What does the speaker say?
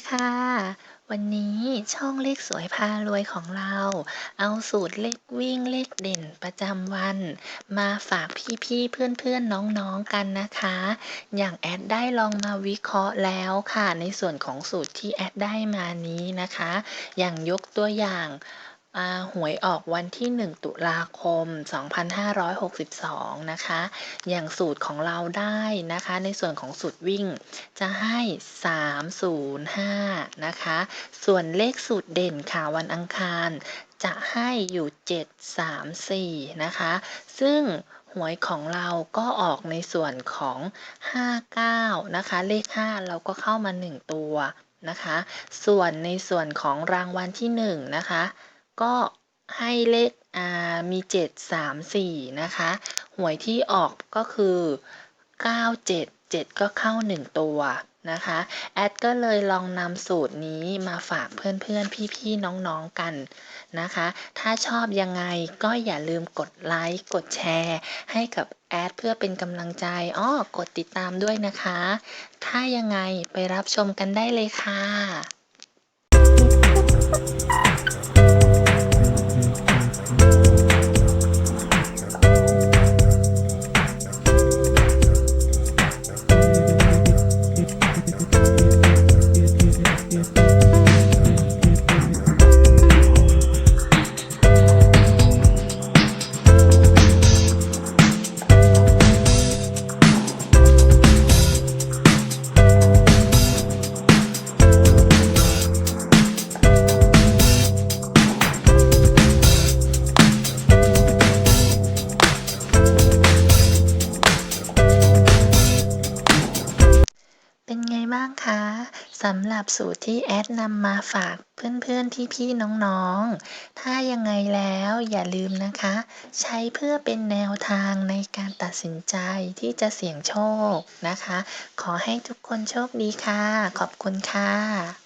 ค่ะวันนี้ช่องเลขสวยพารวยของเราเอาสูตรเลขวิ่งเลขเด่นประจำวันมาฝากพี่ๆเพื่อนๆน้องๆกันนะคะอย่างแอดได้ลองมาวิเคราะห์แล้วค่ะในส่วนของสูตรที่แอดได้มานี้นะคะอย่างยกตัวอย่างหวยออกวันที่1ตุลาคม2562นะคะอย่างสูตรของเราได้นะคะในส่วนของสูตรวิ่งจะให้305นะคะส่วนเลขสูตรเด่นค่ะวันอังคารจะให้อยู่734นะคะซึ่งหวยของเราก็ออกในส่วนของ59นะคะเลข5เราก็เข้ามา1ตัวนะคะส่วนในส่วนของรางวัลที่1นะคะก็ให้เลขมี734นะคะหวยที่ออกก็คือ977ก็เข้า1ตัวนะคะแอดก็เลยลองนำสูตรนี้มาฝากเพื่อนๆพี่ๆน้องๆกันนะคะถ้าชอบยังไงก็อย่าลืมกดไลค์กดแชร์ให้กับแอดเพื่อเป็นกำลังใจกดติดตามด้วยนะคะถ้ายังไงไปรับชมกันได้เลยค่ะเป็นไงบ้างคะสำหรับสูตรที่แอดนำมาฝากเพื่อนๆพี่ๆน้องๆถ้ายังไงแล้วอย่าลืมนะคะใช้เพื่อเป็นแนวทางในการตัดสินใจที่จะเสี่ยงโชคนะคะขอให้ทุกคนโชคดีค่ะขอบคุณค่ะ